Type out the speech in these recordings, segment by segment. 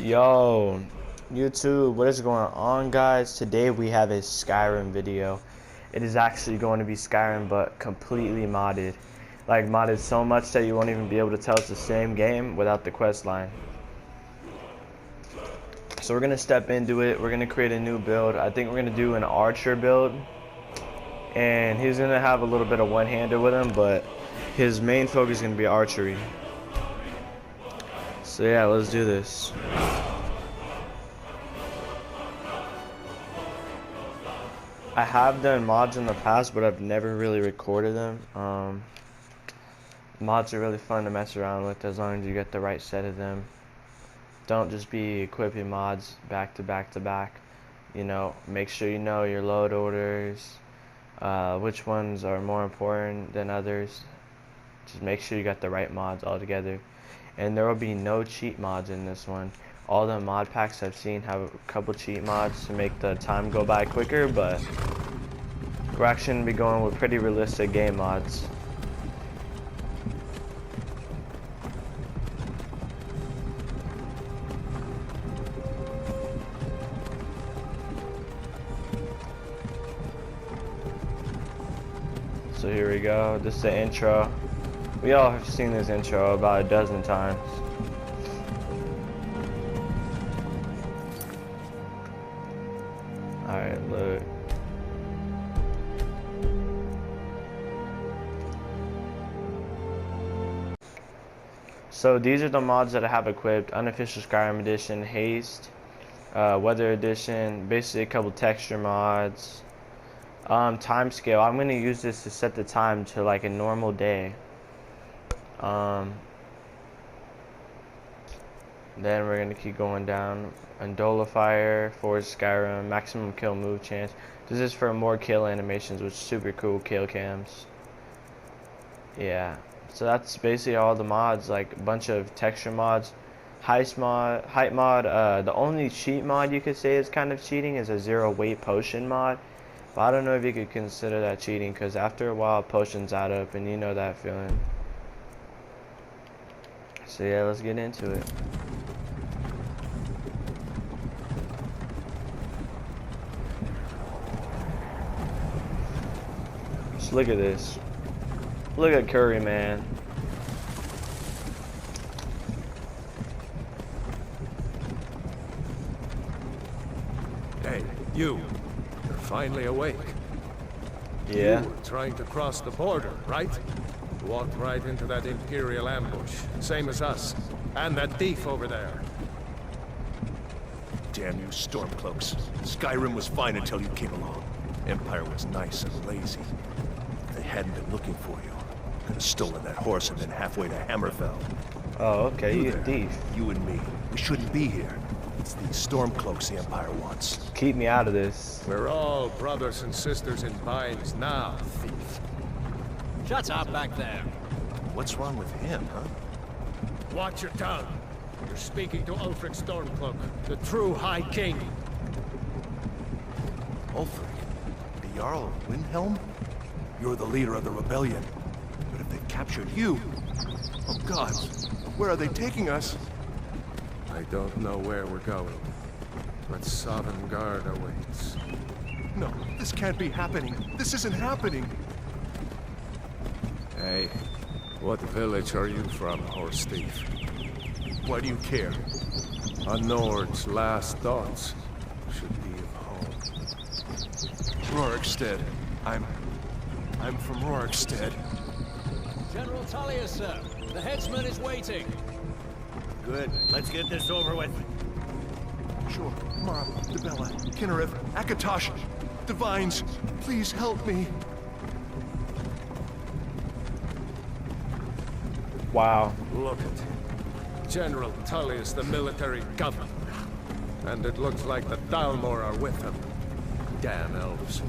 Yo, YouTube, what is going on, guys? Today we have a Skyrim video. It is actually going to be Skyrim, but completely modded. Like, modded so much that you won't even be able to tell it's the same game without the quest line. So we're going to step into it. We're going to create a new build. I think we're going to do an archer build. And he's going to have a little bit of one-hander with him, but his main focus is going to be archery. So yeah, let's do this. I have done mods in the past, but I've never really recorded them. Mods are really fun to mess around with as long as you get the right set of them. Don't just be equipping mods back to back to back. You know, make sure you know your load orders, which ones are more important than others. Just make sure you got the right mods all together. And there will be no cheat mods in this one. All the mod packs I've seen have a couple cheat mods to make the time go by quicker, but we're actually going to be going with pretty realistic game mods. So here we go. This is the intro. We all have seen this intro about a dozen times. Alright, look. So these are the mods that I have equipped: Unofficial Skyrim Edition, Haste, Weather Edition, basically a couple texture mods. Time scale, I'm going to use this to set the time to like a normal day. Then we're going to keep going down. Indolifier, Force Skyrim, maximum kill move chance. This is for more kill animations, which is super cool. Kill cams. Yeah, so that's basically all the mods, like a bunch of texture mods. Height mod. The only cheat mod you could say is kind of cheating is a 0 weight potion mod. But I don't know if you could consider that cheating, because after a while potions add up, and you know that feeling. So yeah, let's get into it. Just look at this. Look at Curry, man. Hey, you're finally awake. Yeah. You were trying to cross the border, right? Walked right into that Imperial ambush, same as us. And that thief over there. Damn you Stormcloaks. Skyrim was fine until you came along. Empire was nice and lazy. If they hadn't been looking for you, could have stolen that horse and been halfway to Hammerfell. Oh, okay, you a there, thief. You and me. We shouldn't be here. It's these Stormcloaks the Empire wants. Keep me out of this. We're all brothers and sisters in binds now, thief. Shut up back there. What's wrong with him, huh? Watch your tongue. You're speaking to Ulfric Stormcloak, the true High King. Ulfric? The Jarl of Windhelm? You're the leader of the rebellion. But if they've captured you... Oh God, where are they taking us? I don't know where we're going, but Sovngarde awaits. No, this can't be happening. This isn't happening. Hey, what village are you from, horse thief? Why do you care? A Nord's last thoughts should be of home. Rorikstead. I'm from Rorikstead. General Tullius, sir. The headsman is waiting. Good. Let's get this over with. Sure. Mara, Debella, Kinnereth, Akatosh, Divines, please help me. Wow. Look at General Tullius, the military governor. And it looks like the Dalmor are with him. Damn elves.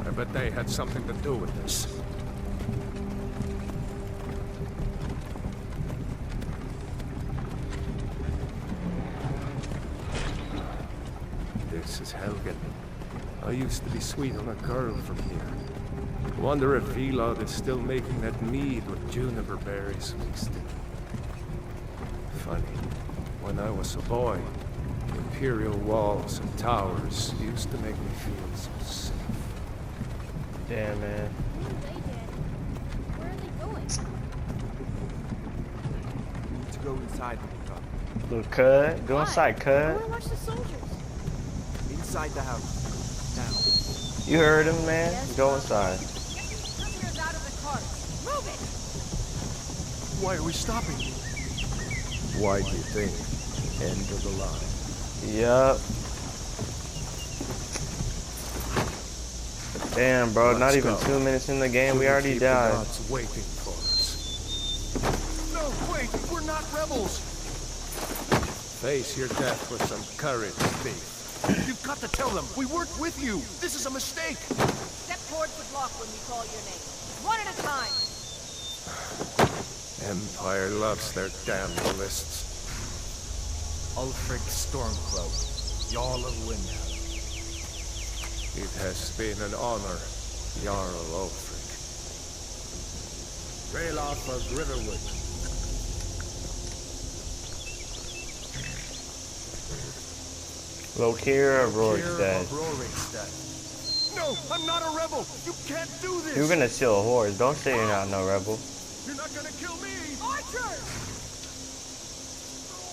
I bet they had something to do with this. This is Helgen. I used to be sweet on a girl from here. Wonder if Vilod is still making that mead with juniper berries mixed in. Funny, when I was a boy, Imperial walls and towers used to make me feel so safe. Damn, man. Where are they going? To go inside the car. Little cud. Go inside, I cud. want to watch the soldiers. Inside the house. Now. You heard him, man. Go inside. Get these prisoners out of the cart. Move it! Why are we stopping? Why do you think? End of the line. Yup. Damn, bro. Not Let's even go. 2 minutes in the game. We Shouldn't already keep the died. gods waiting for us. No, wait, we're not rebels. Face your death with some courage, thief. You've got to tell them we weren't with you. This is a mistake. Step towards the block when we call your name. One at a time. Empire loves their damn lists. Ulfric Stormcloak, Jarl of Windhelm. It has been an honor, Jarl Ulfric. Ralof of Riverwood. Lokira Rorikstead. No, I'm not a rebel. You can't do this. You're gonna steal a horse. Don't say you're not no rebel. You're not gonna kill me. Archers!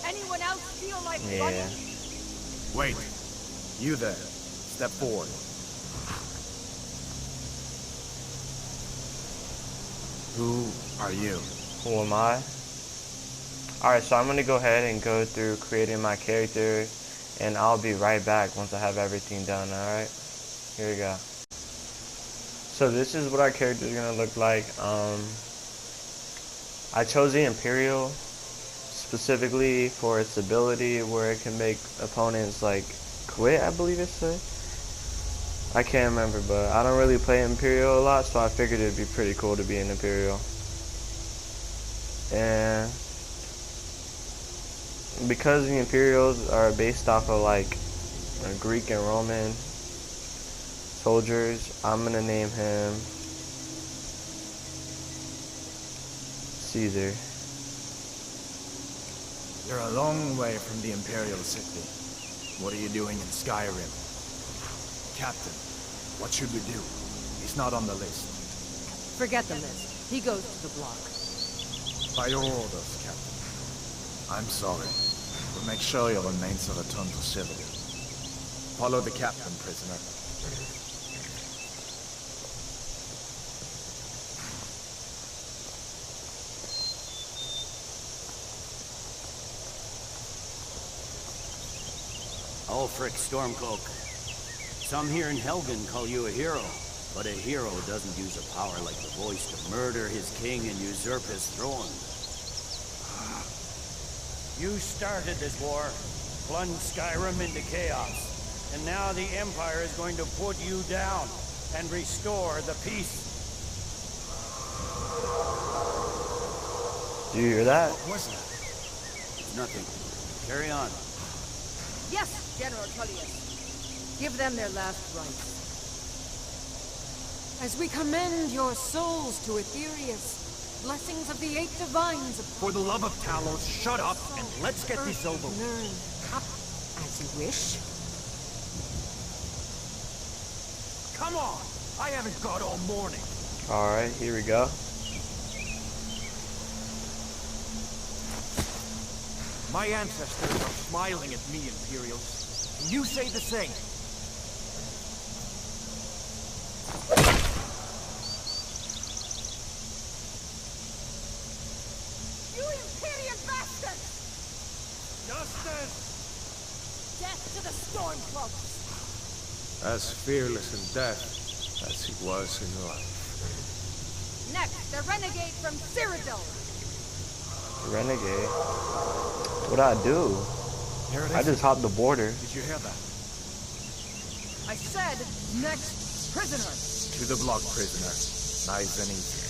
Anyone else feel like Yeah. running? Wait. You there. Step forward. Who are you? Who am I? Alright, so I'm gonna go ahead and go through creating my character, and I'll be right back once I have everything done, alright? Here we go. So this is what our character is gonna look like. I chose the Imperial specifically for its ability where it can make opponents like quit, I believe it said. I can't remember, but I don't really play Imperial a lot, so I figured it'd be pretty cool to be an Imperial. And because the Imperials are based off of like Greek and Roman soldiers, I'm gonna name him Caesar. You're a long way from the Imperial city. What are you doing in Skyrim? Captain, what should we do? He's not on the list. Forget the list. He goes to the block. By your orders, Captain. I'm sorry. We'll make sure your remains are returned to civilian. Follow the captain, prisoner. Ulfric Stormcloak. Some here in Helgen call you a hero, but a hero doesn't use a power like the voice to murder his king and usurp his throne. You started this war, plunged Skyrim into chaos, and now the Empire is going to put you down and restore the peace. Do you hear that? What was that? It's nothing. Carry on. Yes, General Tullius. Give them their last rites. As we commend your souls to Aetherius, blessings of the 8 divines upon For the love of Talos, shut up and let's get this over with. learn up as you wish. Come on! I haven't got all morning. Alright, here we go. My ancestors are smiling at me, Imperials. Can you say the same? You Imperial bastards! Justice! Death to the Stormcloaks! As fearless in death as he was in life. Next, the renegade from Cyrodiil. Renegade. What'd I do? Here it I is. just hopped the border. Did you hear that? I said, next prisoner. To the block, prisoner. Nice and easy.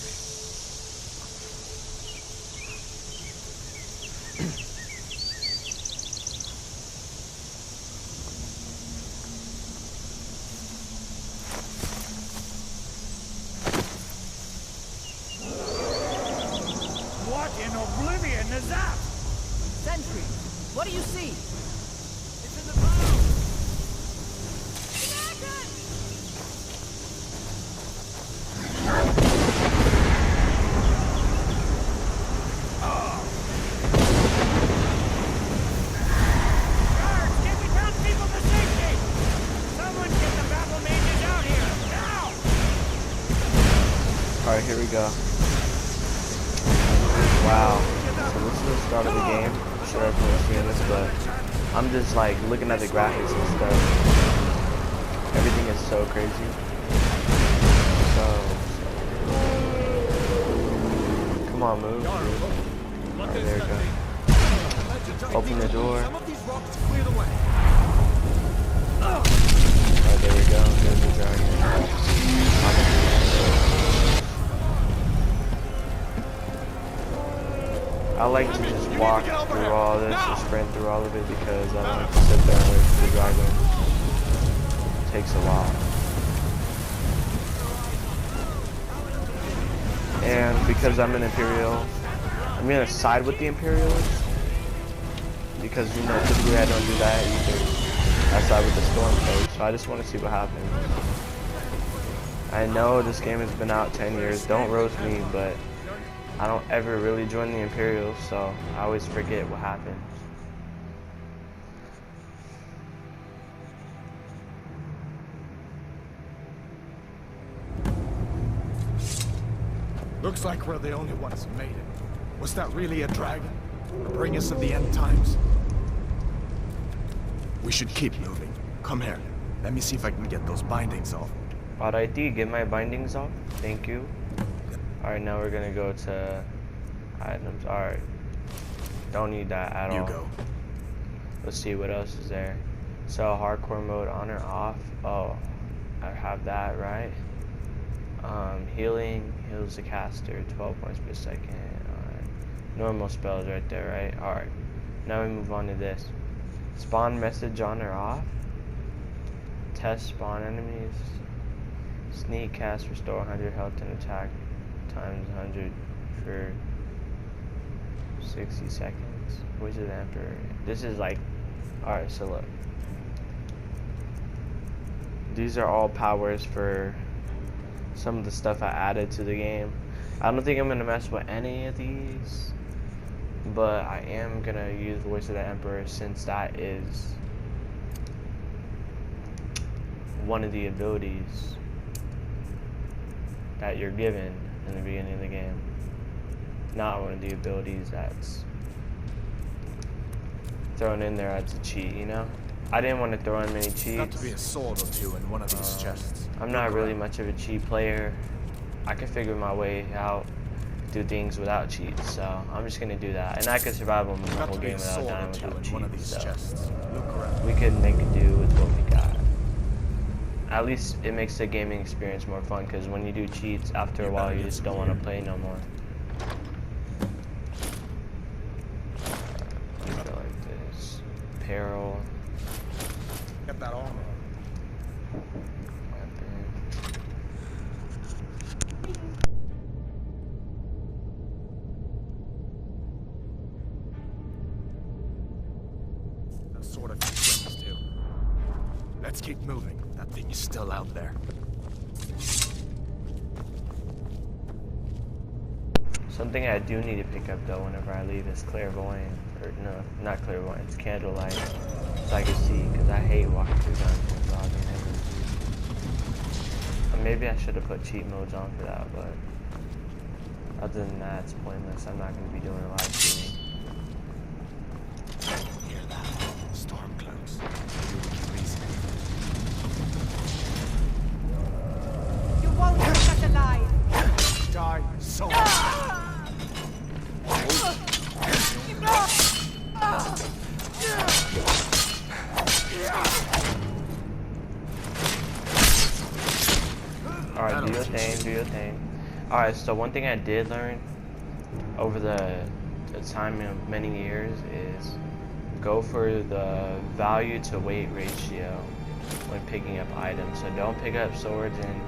What in oblivion is that? Sentry, what do you see? It's in the Alright, here we go. Wow. So this is the start of the game. I'm sure everyone's seen this, but I'm just like looking at the graphics and stuff. Everything is so crazy. Come on, move, dude. Alright, there we go. Open the door. Alright, there we go. There's the dragon. I like to just walk through all this, or sprint through all of it, because I don't like to sit there and wait for the dragon. It takes a while. And because I'm an Imperial, I'm gonna side with the Imperials. Because, you know, typically I don't do that either. I side with the Stormcloak, so I just want to see what happens. I know this game has been out 10 years, don't roast me, but I don't ever really join the Imperials, so I always forget what happens. Looks like we're the only ones who made it. Was that really a dragon? Or bring us of the end times? We should keep moving. Come here. Let me see if I can get those bindings off. Alrighty, get my bindings off. Thank you. Alright, now we're gonna go to items. Alright. Don't need that at all. You go. Let's see what else is there. So hardcore mode on or off. Oh, I have that, right? Healing heals the caster 12 points per second. Alright. Normal spells right there, right? Alright. Now we move on to this. Spawn message on or off. Test spawn enemies. Sneak cast restore 100 health and attack times 100 for 60 seconds. Wizard Emperor. This is like, alright, so look. These are all powers for some of the stuff I added to the game. I don't think I'm gonna mess with any of these, but I am gonna use Voice of the Emperor since that is one of the abilities that you're given in the beginning of the game. Not one of the abilities that's thrown in there as a cheat, you know? I didn't want to throw in many cheats. Got to be a sword or two in one of these chests. I'm not really much of a cheat player. I can figure my way out, do things without cheats, so I'm just gonna do that. And I could survive on the whole game without dying without cheats, so we could make it do with what we got. At least it makes the gaming experience more fun, because when you do cheats, after a while you just don't want to play no more. Like this. Apparel. Get that on. That sort of things too. Let's keep moving. That thing is still out there. Something I do need to pick up though whenever I leave is clairvoyant, or no, not clairvoyant, it's candlelight, so I can see, because I hate walking through dungeons while being able to see. Or maybe I should have put cheat modes on for that, but other than that, it's pointless. I'm not going to be doing a live streaming. Hear that? Storm clouds. You won't be kept alive. Die so. Alright, do your thing, do your thing. Alright, so one thing I did learn over the time of many years is go for the value to weight ratio when picking up items. So don't pick up swords and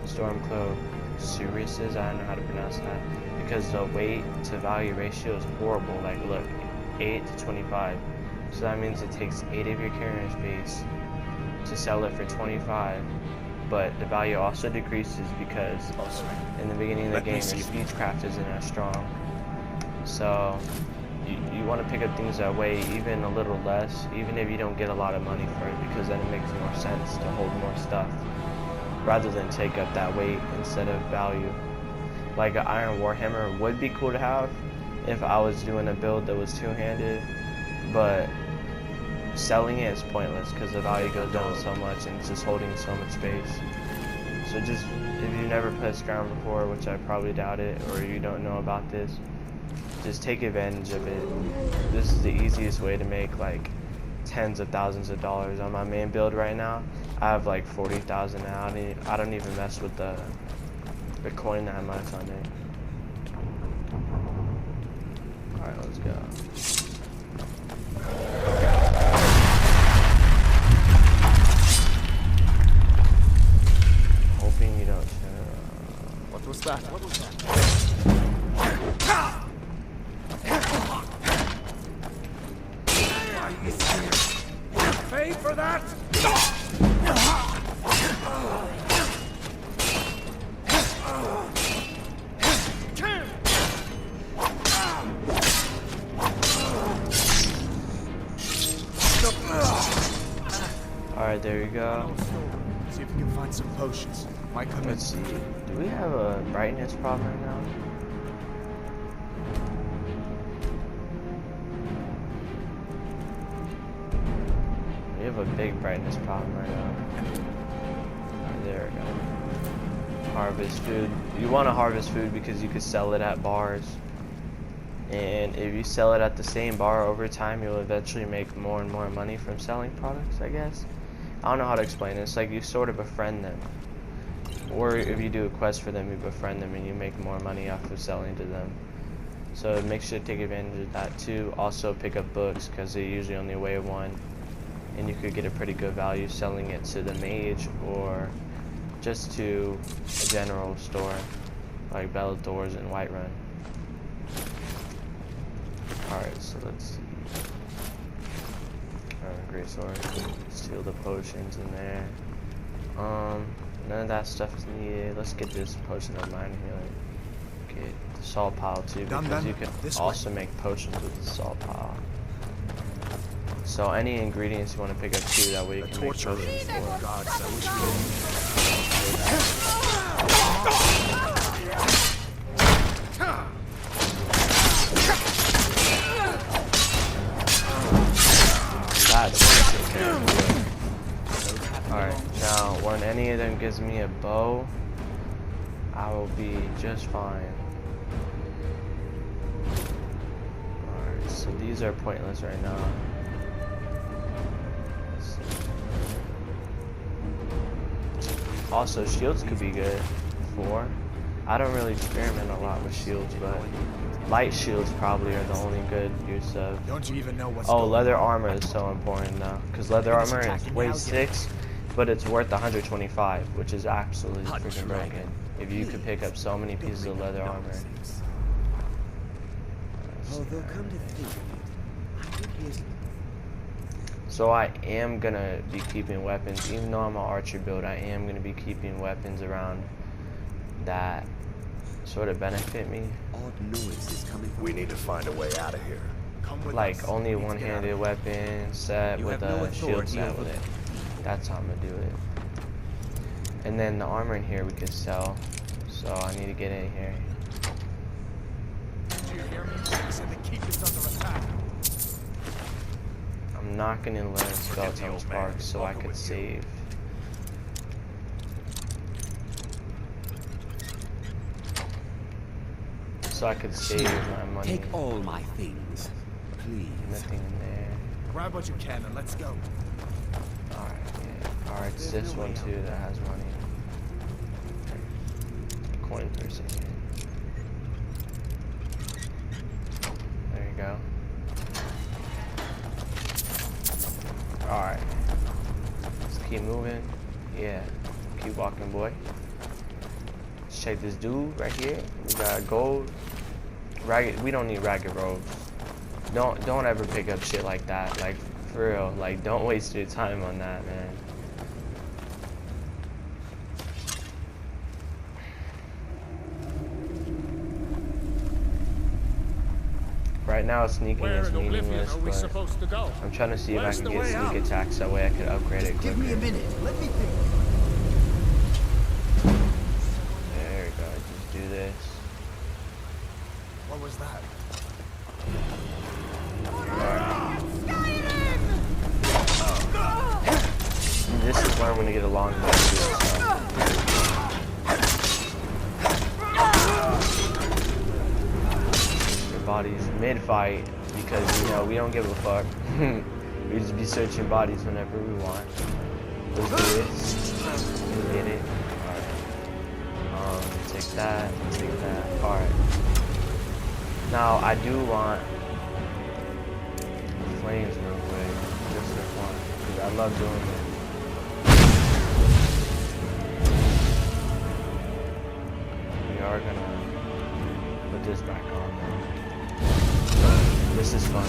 Stormcloak Cuirasses, I don't know how to pronounce that, because the weight to value ratio is horrible. Like look, 8 to 25. So that means it takes 8 of your carrying space to sell it for 25. But the value also decreases because in the beginning of the game your speechcraft isn't as strong. So you want to pick up things that weigh even a little less, even if you don't get a lot of money for it, because then it makes more sense to hold more stuff rather than take up that weight instead of value. like an iron warhammer would be cool to have if I was doing a build that was two-handed, but selling it is pointless because the value goes down so much and it's just holding so much space. So just, if you never played Skyrim before, which I probably doubt it, or you don't know about this, just take advantage of it. This is the easiest way to make like tens of thousands of dollars. On my main build right now, I have like 40,000 now. I don't even mess with the coin that much on it. Alright, let's go. Hoping you don't What was that? What was that? Pay for that? Alright, there you go. See if we can find some potions. Might come in. Let's see. Do we have a brightness problem right now? We have a big brightness problem right now. Alright, there we go. Harvest food. You want to harvest food because you could sell it at bars. And if you sell it at the same bar over time, you'll eventually make more and more money from selling products, I guess. I don't know how to explain it. It's like you sort of befriend them. Or if you do a quest for them, you befriend them and you make more money off of selling to them. So make sure to take advantage of that too. Also pick up books because they usually only weigh 1. And you could get a pretty good value selling it to the mage or just to a general store like Bellator's and Whiterun. Alright, so let's see. Great sword. Steal the potions in there. None of that stuff is needed. Let's get this potion of mine healing. Get the salt pile too, because you can also make potions with the salt pile. So any ingredients you want to pick up too, that way you can make potions for. Gods, I wish we Alright, now when any of them gives me a bow, I will be just fine. Alright, so these are pointless right now. Also, shields could be good for. I don't really experiment a lot with shields, but light shields probably are the only good use of. Don't you even know what's Oh, leather armor is so important now, because leather armor is weight 6, but it's worth 125, which is absolutely freaking broken. If you could pick up so many pieces of leather armor. So I am gonna be keeping weapons, even though I'm an archer build. I am gonna be keeping weapons around that sort of benefit me. We need to find a way out of here. Like only one-handed weapon set with a shield set with it. That's how I'm gonna do it. And then the armor in here we could sell. So I need to get in here. Do you hear me? They said the keep is under attack. I'm not gonna learn skeleton sparks so I could save. So I could save my money. Take all my things, please. Nothing in there. Grab what you can and let's go. Alright, yeah. Alright, it's this one too that has money. Coin per second. There you go. Alright. Let's keep moving. Yeah. Keep walking, boy. Let's check this dude right here. We got gold. Ragged. We don't need ragged robes. Don't ever pick up shit like that. Like, for real. Like, don't waste your time on that, man. Right now, sneaking is meaningless, but I'm trying to see if I can get sneak attacks. That way I could upgrade it quicker. Give me a minute. Let me think. There we go. Just do this. What was that? This is where I'm gonna get along with this. Your body's mid-fight because you know we don't give a fuck. We just be searching bodies whenever we want. Let's do this. Let's get it. Alright. Take that. Take that. Alright. Now I do want flames real quick, just for fun, because I love doing it. We are gonna put this back on now. This is fun.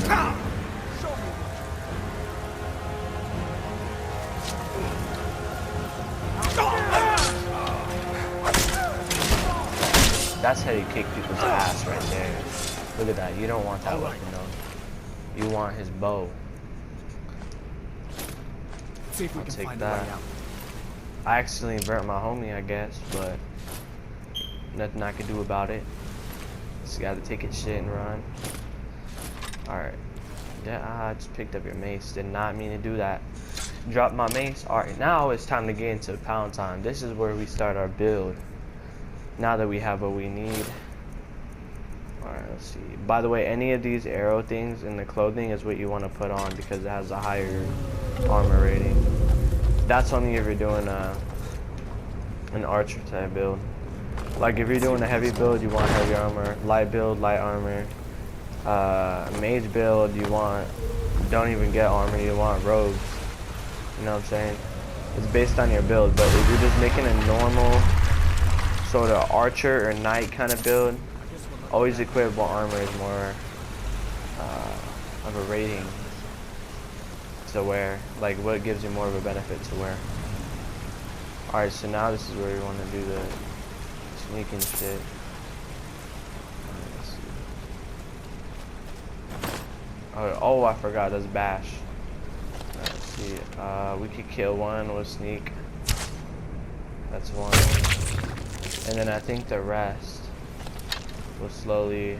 That's how you kick people's ass right there. Look at that. You don't want that weapon though. You want his bow. See if we I'll can take find that. a way out. I accidentally burnt my homie, I guess, but nothing I could do about it. Just gotta take its shit and run. Alright. Yeah, I just picked up your mace. Did not mean to do that. Drop my mace. Alright, now it's time to get into pound time. This is where we start our build. Now that we have what we need. Alright, let's see. By the way, any of these arrow things in the clothing is what you want to put on because it has a higher armor rating. That's only if you're doing an archer type build. Like if you're doing a heavy build, you want heavy armor. Light build, light armor. Mage build, you want, don't even get armor, you want robes. You know what I'm saying? It's based on your build, but if you're just making a normal sort of archer or knight kind of build, always equipable armor is more of a rating to wear. Like what gives you more of a benefit to wear. Alright, so now this is where we want to do the sneaking shit. Let's see. Oh, I forgot, that's bash. Let's see, we could kill one with sneak. That's one. And then I think the rest will slowly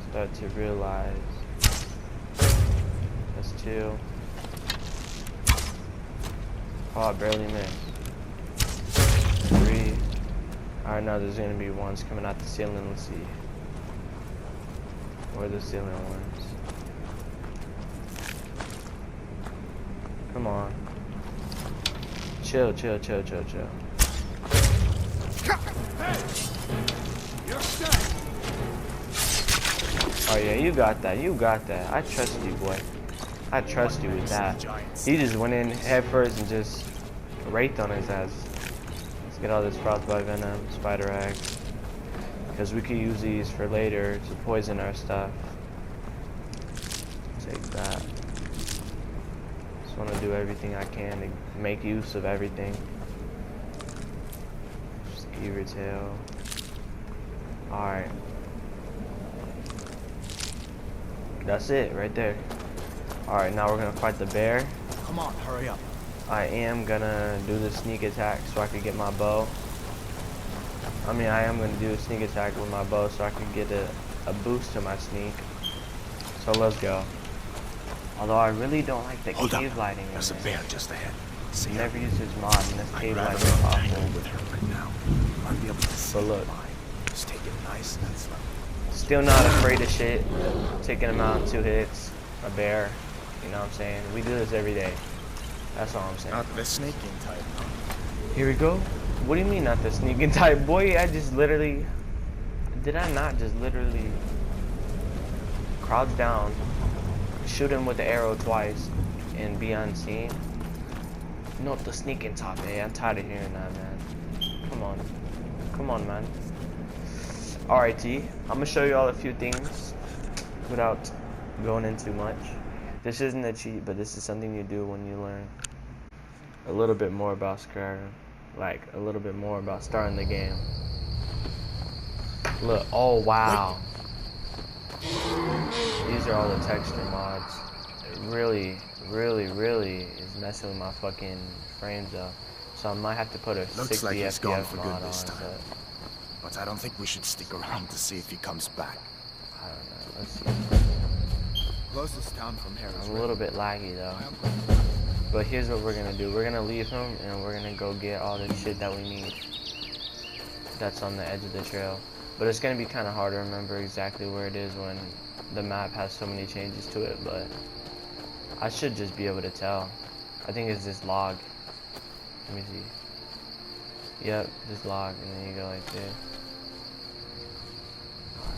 start to realize. That's two. Oh, I barely missed. Three. Alright, now there's gonna be ones coming out the ceiling. Let's see. Where are the ceiling ones? Come on. Chill, chill, chill, chill, chill. Oh yeah, you got that. You got that. I trust you, boy. I trust you with that. He just went in head first and just raked on his ass. Let's get all this frostbite venom, spider eggs, because we could use these for later to poison our stuff. Take that. Just want to do everything I can to make use of everything. Skeever tail. Alright. That's it right there. Alright, now we're gonna fight the bear. Come on, hurry up. I am gonna do the sneak attack so I can get my bow. I mean, I am gonna do a sneak attack with my bow so I can get a boost to my sneak. So let's go. Although I really don't like the cave lighting in There's a this. bear just ahead. See her? Never use this mod and this cave I'd lighting rather is not tangle awful. with her right now. I'd be able to see But look. the line. Just take it nice and slow. Still not afraid of shit. Taking him out in 2 hits. A bear. You know what I'm saying? We do this every day. That's all I'm saying. Not the snaking type. Here we go. What do you mean not the sneaking type? Boy, I just literally... Did I not just literally... crouch down, shoot him with the arrow twice, and be unseen? Not the sneaking type, man. I'm tired of hearing that, man. Come on. Come on, man. Alright, T. I'm gonna show you all a few things without going into much. This isn't a cheat, but this is something you do when you learn a little bit more about Skyrim. Like, a little bit more about starting the game. Look, oh wow. These are all the texture mods. It really, really, really is messing with my fucking frames up. So I might have to put a Looks 60 like he's gone FPS for mod good this on. time. but I don't think we should stick around to see if he comes back. I don't know. Let's see. Closest town from here is I'm a little bit laggy though. But here's what we're gonna do. We're gonna leave him and we're gonna go get all the shit that we need. That's on the edge of the trail. But it's gonna be kind of hard to remember exactly where it is when the map has so many changes to it, but I should just be able to tell. I think it's this log. Let me see. Yep, this log, and then you go like this.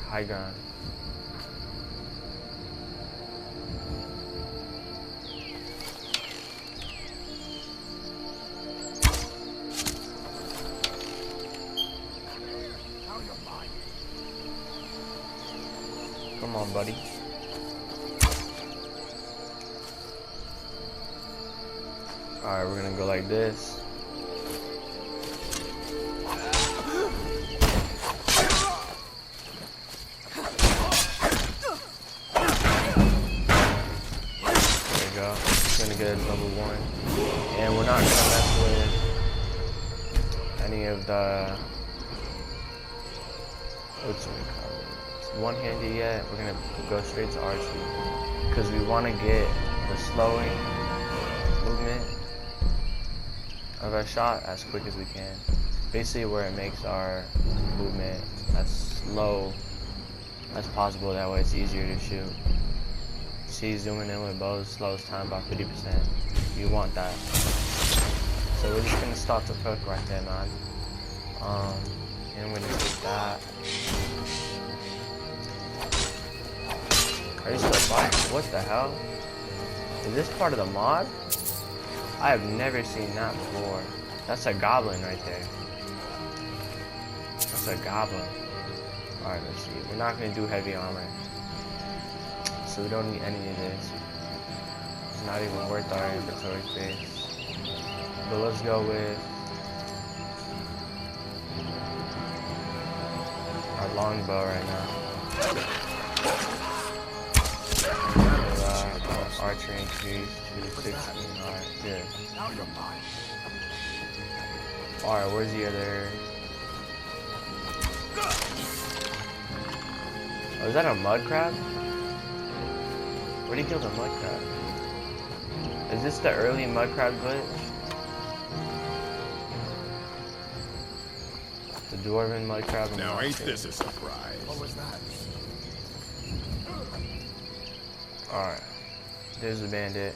High ground. Come on, buddy. Alright, we're gonna go like this. There you go. Gonna get level 1. And we're not gonna mess with any of the... what's it called? One-handed yet. We're gonna go straight to archery. Because we want to get the slowing movement of our shot as quick as we can. Basically where it makes our movement as slow as possible, that way it's easier to shoot. See, zooming in with bows slows time by 50%. You want that. So we're just gonna start the hook right there, man. And we're gonna take that. Are you still fighting? What the hell? Is this part of the mod? I have never seen that before. That's a goblin right there. That's a goblin. Alright, let's see. We're not going to do heavy armor. So we don't need any of this. It's not even worth our inventory space. But let's go with our longbow right now. Archery increase to 16. Alright, good. Alright, where's the other? Oh, is that a mud crab? Where'd he kill the mud crab? Is this the early mud crab glitch? The dwarven mud crab? Now ain't this a surprise? What was that? Alright. There's the bandit.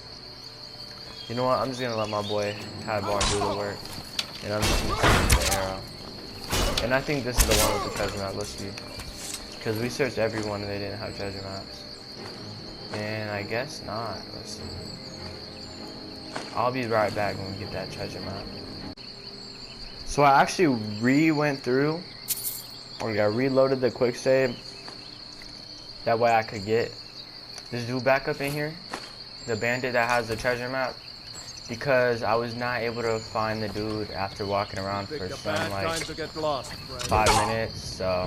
You know what? I'm just gonna let my boy Tadbar do the work. And I'm just gonna shoot the arrow. And I think this is the one with the treasure map. Let's see. Because we searched everyone and they didn't have treasure maps. And I guess not. Let's see. I'll be right back when we get that treasure map. So I actually went through. Or I reloaded the quick save. That way I could get this dude back up in here. The bandit that has the treasure map, because I was not able to find the dude after walking around for some like 5 minutes, so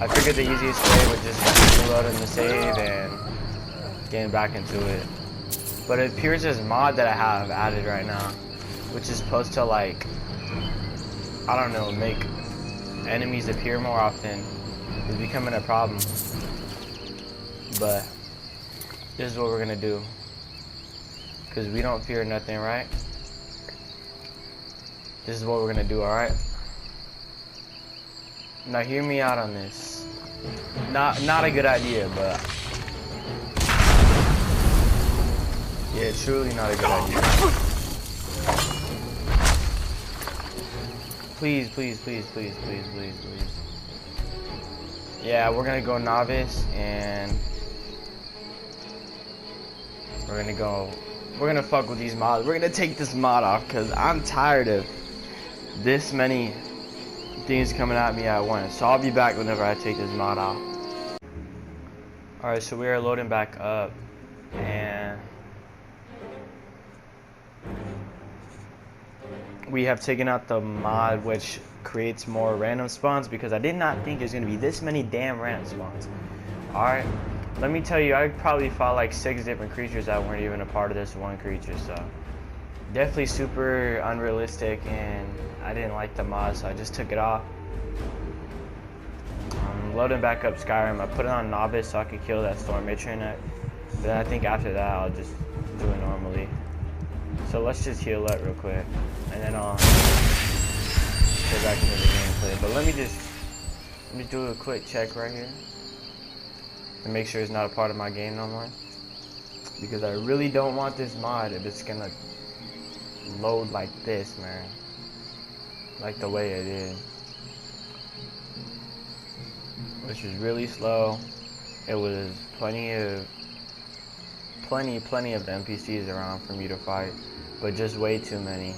I figured the easiest way would just be reloading the save and getting back into it. But it appears this mod that I have added right now, which is supposed to like, I don't know, make enemies appear more often, is becoming a problem. But this is what we're gonna do, because we don't fear nothing, right? This is what we're gonna do, alright? Now hear me out on this. Not a good idea, but yeah, truly not a good idea. Please, please, please, please, please, please, please. Yeah, we're gonna go novice and we're gonna fuck with these mods. We're gonna take this mod off because I'm tired of this many things coming at me at once. So I'll be back whenever I take this mod off. Alright, so we are loading back up and we have taken out the mod which creates more random spawns, because I did not think there's gonna be this many damn random spawns. Alright. Let me tell you, I probably fought like 6 different creatures that weren't even a part of this one creature, so definitely super unrealistic, and I didn't like the mod, so I just took it off. loading back up Skyrim. I put it on novice so I could kill that storm matron. Then I think after that I'll just do it normally. So let's just heal up real quick, and then I'll get back into the gameplay. But let me do a quick check right here and make sure it's not a part of my game no more, because I really don't want this mod if it's gonna load like this, man, like the way it is, which is really slow. It was plenty of NPCs around for me to fight, but just way too many.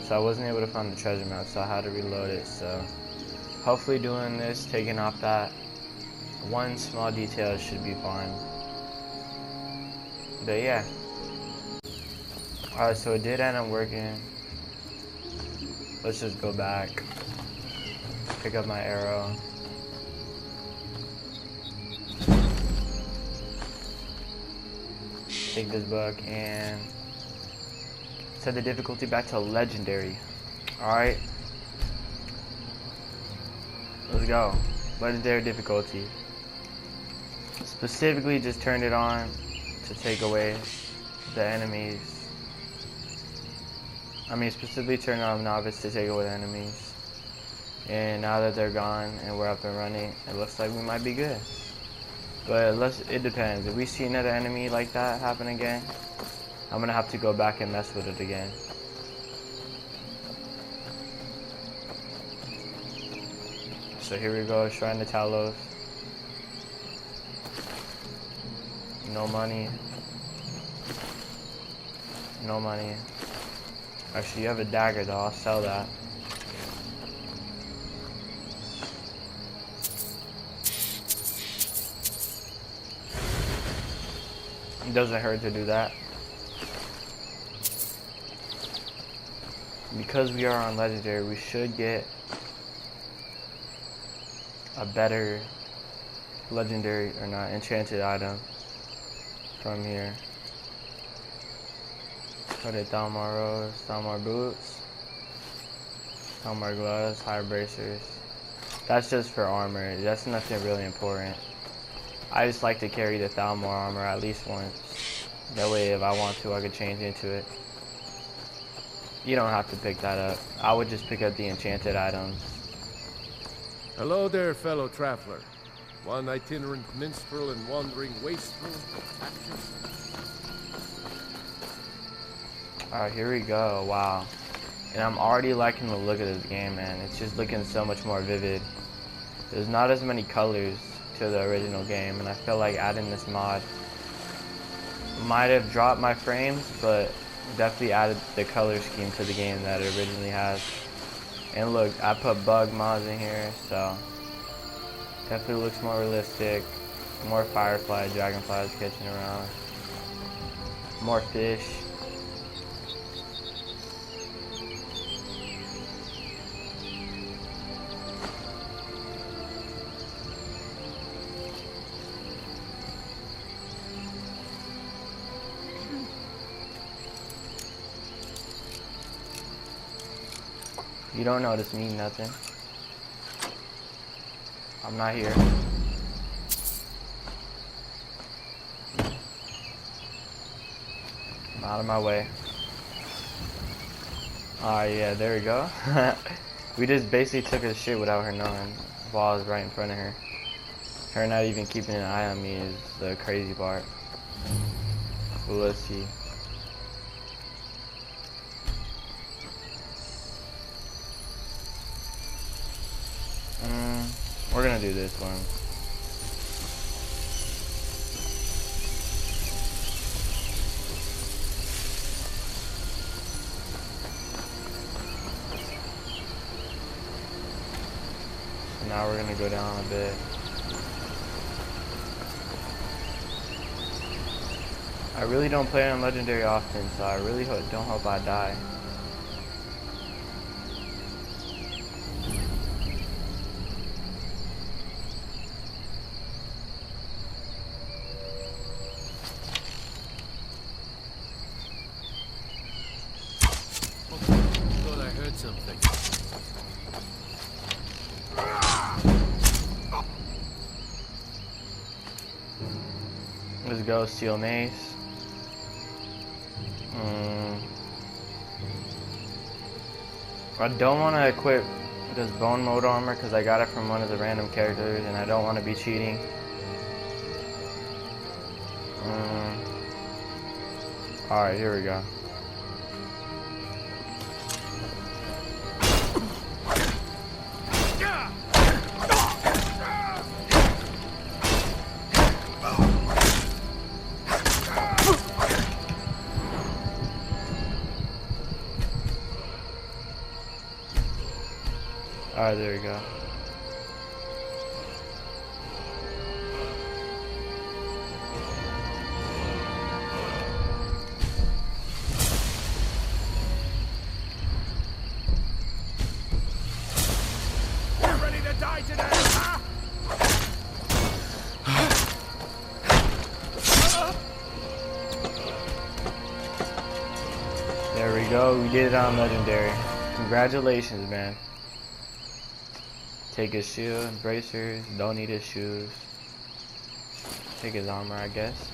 So I wasn't able to find the treasure map, so I had to reload it. So hopefully doing this, taking off that one small detail, should be fine. But yeah. Alright, so it did end up working. Let's just go back. Pick up my arrow. Take this book and set the difficulty back to legendary. Alright. Let's go. Legendary difficulty. Specifically just turned it on to take away the enemies. I mean, specifically turned on novice to take away the enemies. And now that they're gone and we're up and running, it looks like we might be good. But it depends. If we see another enemy like that happen again, I'm gonna have to go back and mess with it again. So here we go, Shrine to Talos. No money. No money. Actually, you have a dagger though, I'll sell that. It doesn't hurt to do that. Because we are on legendary, we should get a better legendary, or not, enchanted item from here. Put it Thalmor Rose, Thalmor Boots, Thalmor Gloves, High Bracers. That's just for armor. That's nothing really important. I just like to carry the Thalmor armor at least once. That way if I want to, I could change into it. You don't have to pick that up. I would just pick up the enchanted items. Hello there, fellow traveler. One itinerant minstrel and wandering wastrel. Alright, here we go. Wow. And I'm already liking the look of this game, man. It's just looking so much more vivid. There's not as many colors to the original game, and I feel like adding this mod might have dropped my frames, but definitely added the color scheme to the game that it originally has. And look, I put bug mods in here, so definitely looks more realistic. More firefly, dragonflies catching around. More fish. You don't notice me, nothing. I'm not here. I'm out of my way. Alright, yeah, there we go. We just basically took her shit without her knowing while I was right in front of her. Her not even keeping an eye on me is the crazy part. Well, let's see. We're gonna do this one. So now we're gonna go down a bit. I really don't play on legendary often, so I really don't hope I die. Something. go, steel mace. I don't want to equip this bone mode armor because I got it from one of the random characters and I don't want to be cheating. Alright, here we go. Alright, there we go. You ready to die today, huh? There we go. We did it on Legendary. Congratulations, man. Take his shield, bracers, don't need his shoes. Take his armor, I guess.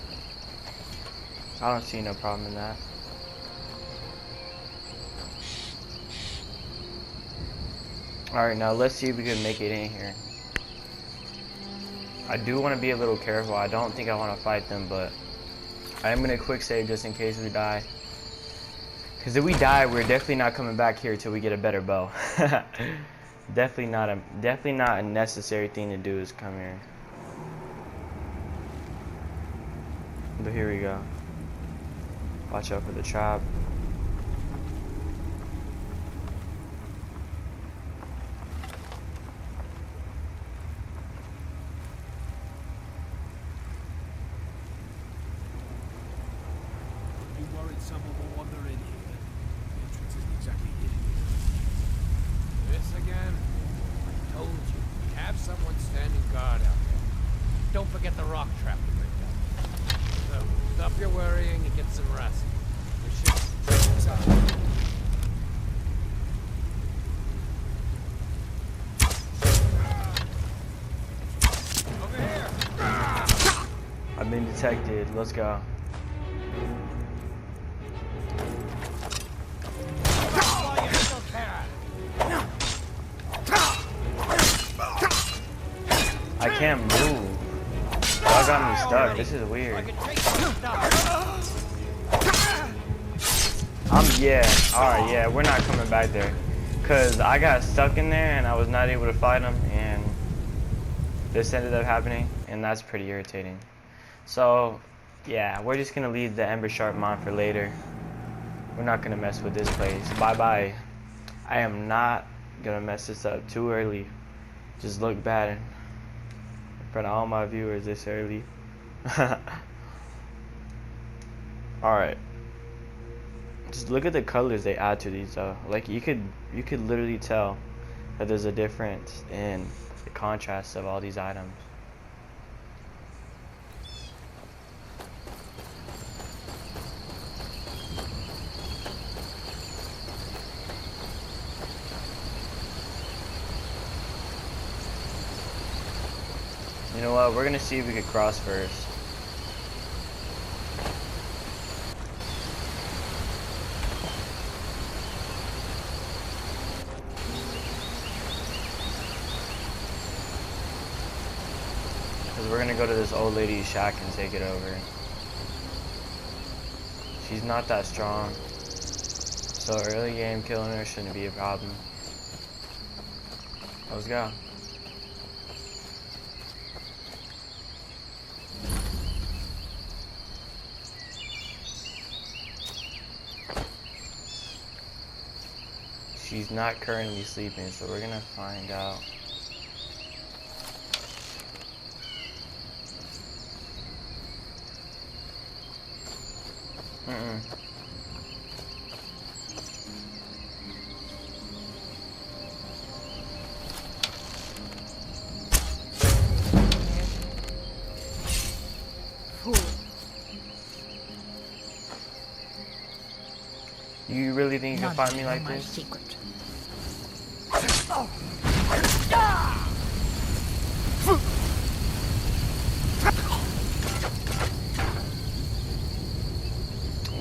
I don't see no problem in that. Alright, now let's see if we can make it in here. I do want to be a little careful. I don't think I want to fight them, but I am going to quick save just in case we die. Because if we die, we're definitely not coming back here till we get a better bow. Definitely not a necessary thing to do is come here. But here we go. Watch out for the trap. You worried someone will wander in here? The entrance isn't exactly hidden. This again? I told you. Have someone standing guard out there. Don't forget the rock trap to bring down. So, stop your worrying and get some rest. We should... Over here! I've been detected. Let's go. I can't move. Y'all got me stuck. This is weird. Alright, yeah, we're not coming back there. Cause I got stuck in there and I was not able to fight him and this ended up happening and that's pretty irritating. So yeah, we're just gonna leave the Ember Sharp mod for later. We're not gonna mess with this place. Bye bye. I am not gonna mess this up too early. Just look bad in front of all my viewers this early. Alright. Just look at the colors they add to these though. Like you could literally tell that there's a difference in the contrast of all these items. You know what? We're gonna see if we can cross first. Cause we're gonna go to this old lady's shack and take it over. She's not that strong, so early game killing her shouldn't be a problem. Let's go. She's not currently sleeping, so we're gonna find out. You really think you can find me like this? Secret.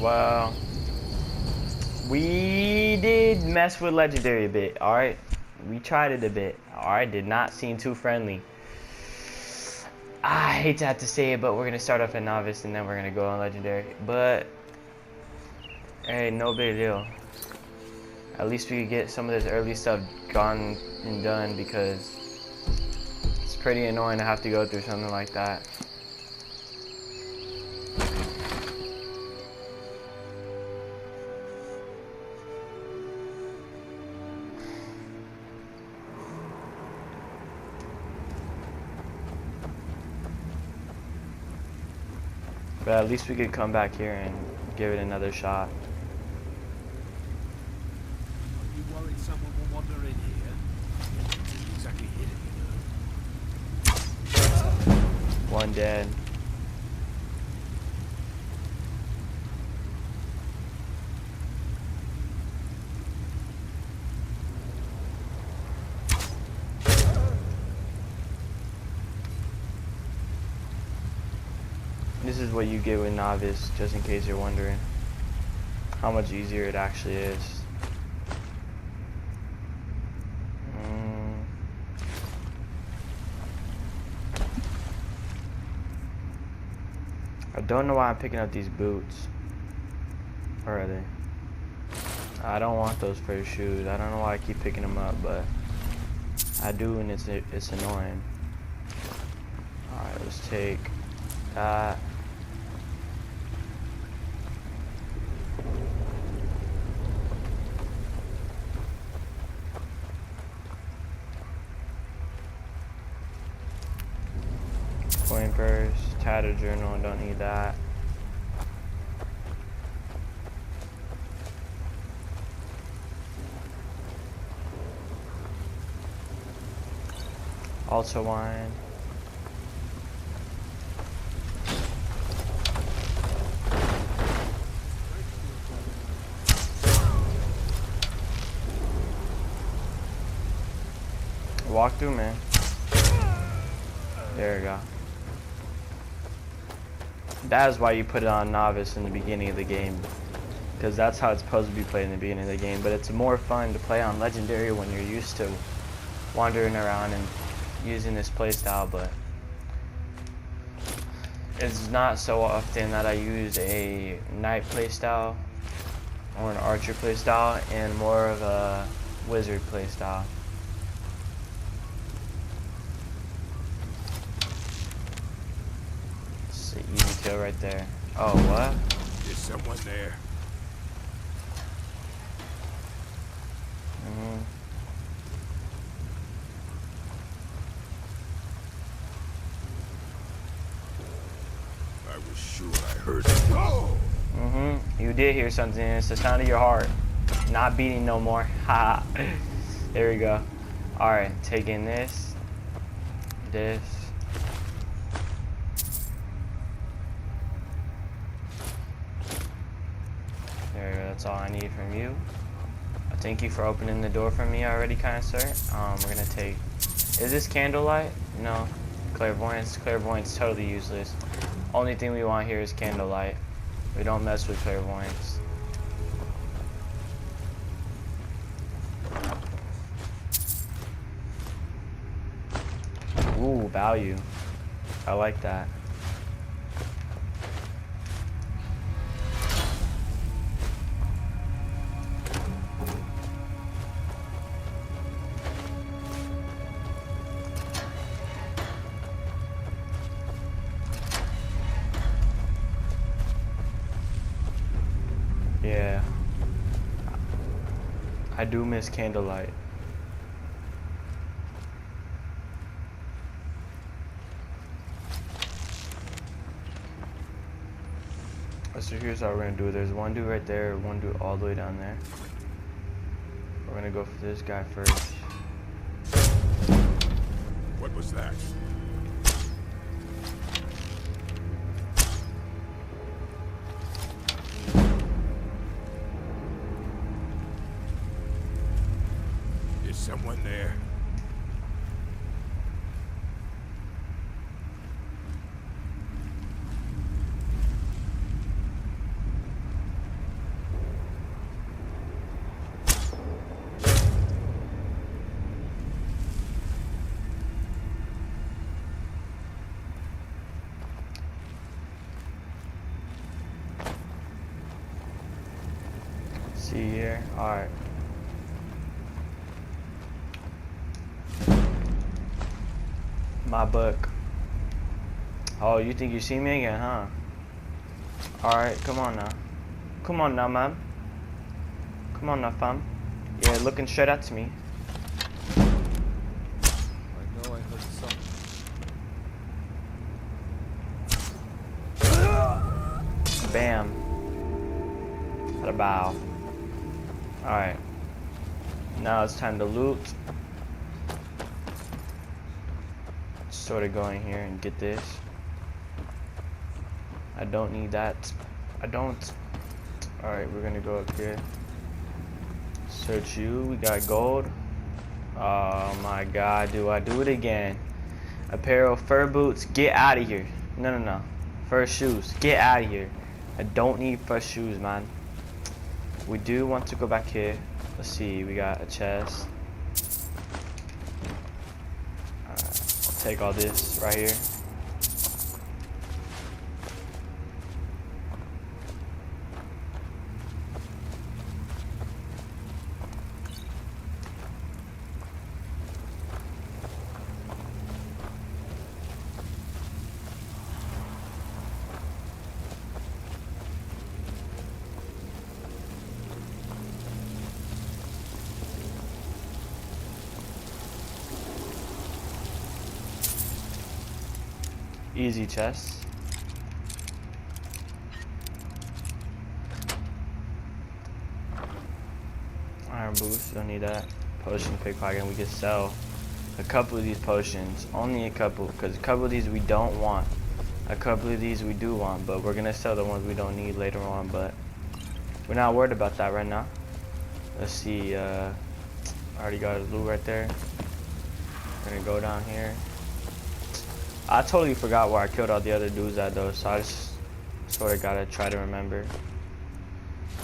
Well, we did mess with Legendary a bit, alright? We tried it a bit, alright? Did not seem too friendly. I hate to have to say it, but we're gonna start off at Novice and then we're gonna go on Legendary. But, hey, no big deal. At least we could get some of this early stuff gone and done because it's pretty annoying to have to go through something like that. But at least we could come back here and give it another shot. Are you worried someone will wander in here? It's not exactly hidden, you know. One dead. This is what you get with Novice, just in case you're wondering how much easier it actually is. I don't know why I'm picking up these boots. Where are they? I don't want those pair of shoes. I don't know why I keep picking them up, but I do, and it's annoying. Alright, let's take that. Coin purse, tattered journal, don't need that. Also wine. Walk through, man. There we go. That is why you put it on Novice in the beginning of the game, because that's how it's supposed to be played in the beginning of the game. But it's more fun to play on Legendary when you're used to wandering around and using this playstyle. But it's not so often that I use a knight playstyle or an archer playstyle and more of a wizard playstyle. Easy kill right there. Oh, what? Is someone there? I was sure I heard it. Oh! You did hear something. It's the sound of your heart. Not beating no more. Ha. There we go. Alright, taking this. This. There we go. That's all I need from you. Thank you for opening the door for me already, kind sir. We're gonna take... Is this candlelight? No. Clairvoyance. Clairvoyance totally useless. Only thing we want here is candlelight. We don't mess with clairvoyance. Ooh, value. I like that. Yeah, I do miss candlelight. So here's how we're gonna do it. There's one dude right there, one dude all the way down there. We're gonna go for this guy first. What was that? Is someone there? See here. Alright. My book. Oh, you think you see me again, huh? Alright, come on now. Come on now, man. Come on now, fam. Yeah, looking straight at me. I know I heard something. Bam. Had a bow. Alright. Now it's time to loot. Sort of go in here and get this. I don't need that. I don't. Alright, we're gonna go up here. Search you. We got gold. Oh my god, do I do it again? Apparel, fur boots, get out of here. No, no, no. Fur shoes, get out of here. I don't need fur shoes, man. We do want to go back here. Let's see, we got a chest. Alright, I'll take all this right here. Easy chest. Iron boots, don't need that. Potion pickpocket, we can sell a couple of these potions. Only a couple, because a couple of these we don't want. A couple of these we do want, but we're gonna sell the ones we don't need later on, but we're not worried about that right now. Let's see, I already got a loot right there. We're gonna go down here. I totally forgot where I killed all the other dudes at though, so I just sort of gotta try to remember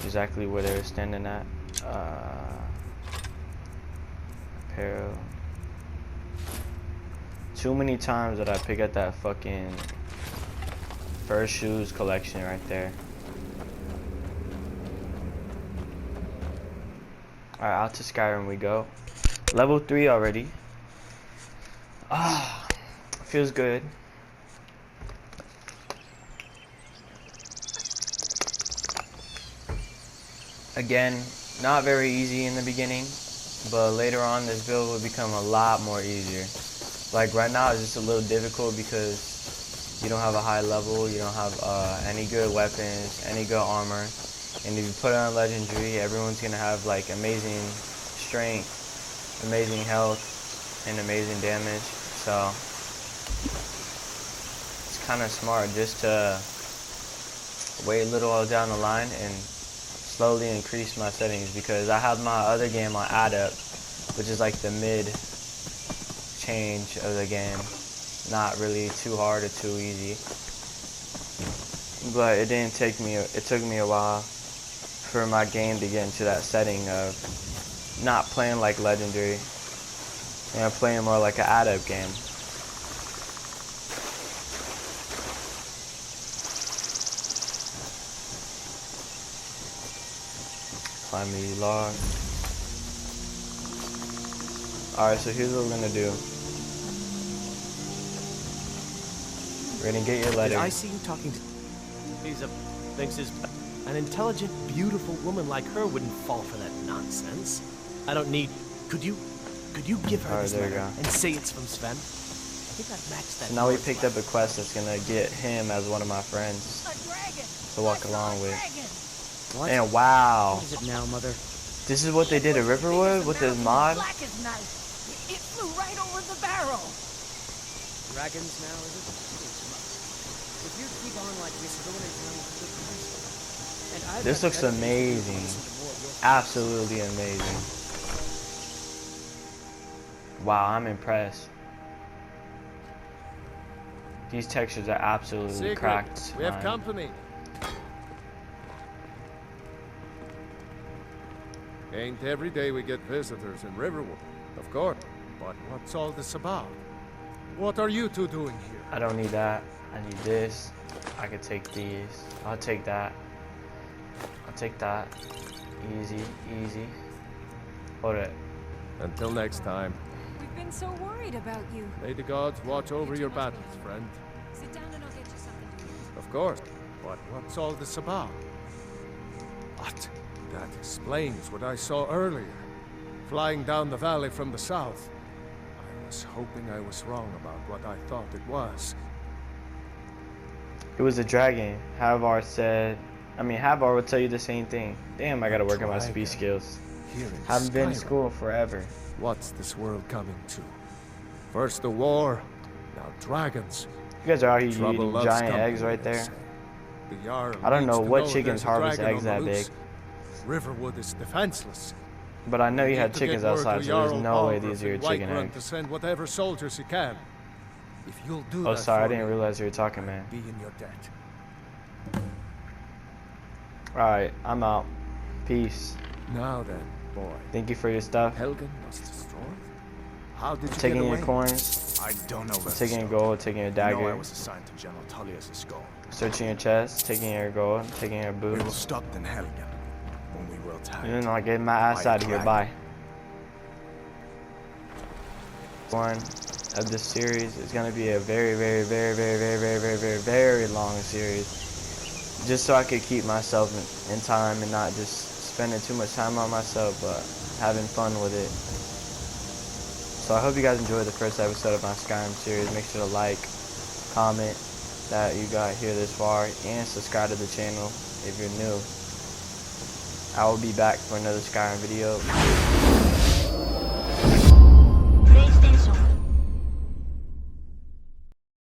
exactly where they were standing at. Apparel. Too many times that I pick at that fucking fur shoes collection right there. Alright, out to Skyrim we go. Level 3 already. Ah. Feels good. Again, not very easy in the beginning, but later on this build will become a lot more easier. Like right now it's just a little difficult because you don't have a high level, you don't have any good weapons, any good armor, and if you put it on legendary, everyone's gonna have like amazing strength, amazing health, and amazing damage. So it's kind of smart just to wait a little down the line and slowly increase my settings, because I have my other game on add up, which is like the mid change of the game. Not really too hard or too easy, but it didn't take me, it took me a while for my game to get into that setting of not playing like legendary and playing more like an add up game. Climb the log. Alright, so here's what we're gonna do. We're gonna get your letter. Did I see you talking to... thinks his... An intelligent, beautiful woman like her wouldn't fall for that nonsense. I don't need... Could you give her this letter and say it's from Sven? I think I've matched that. So now we picked up a quest that's gonna get him as one of my friends to walk along with. What? And wow. What is it now, Mother? This is what they did at Riverwood with this mod? Black as night. It flew right over the barrel. Dragons now, is it? If you keep on like this, you're going to run. This looks amazing. Absolutely amazing. Wow, I'm impressed. These textures are absolutely cracked. We have company. Ain't every day we get visitors in Riverwood, of course. But what's all this about? What are you two doing here? I don't need that. I need this. I could take these. I'll take that. I'll take that. Easy, easy. Hold it. Until next time. We've been so worried about you. May the gods watch over your battles, friend. Sit down and I'll get you something to eat. Of course. But what's all this about? What? That explains what I saw earlier. Flying down the valley from the south. I was hoping I was wrong about what I thought it was. It was a dragon. Havar said... Havar would tell you the same thing. Damn, I gotta work on my speech skills. Haven't been in school forever. What's this world coming to? First the war, now dragons. You guys are out here Trouble eating loves giant company, eggs right they there. say. The Jarl I don't needs know to what know chickens there's a harvest dragon eggs on that the loose. big. Riverwood is defenseless. But I know We you need had to get chickens word outside, to so there's Jarl no way Albreth these are your in chicken Whiterun eggs. to send whatever soldiers he can. If you'll do Oh, that sorry, I for didn't me, realize you were talking, man. I'll be in your debt. Alright, I'm out. Peace. Now then, boy. Thank you for your stuff. Helgen was destroyed? How did you Taking get your away? coins, I don't know about taking your the gold, taking your skull. I know I dagger, was assigned to General Tullius' skull. searching your chest, taking your gold, taking your We will boots. stop in Helgen when we will tag. And then I'll get my ass By a out of here. dragon. Bye. One of this series is gonna be a very, very, very, very, very, very, very, very, very long series. Just so I could keep myself in time and not just spending too much time on myself, but having fun with it. So I hope you guys enjoyed the first episode of my Skyrim series. Make sure to like, comment that you got here this far, and subscribe to the channel if you're new. I will be back for another Skyrim video.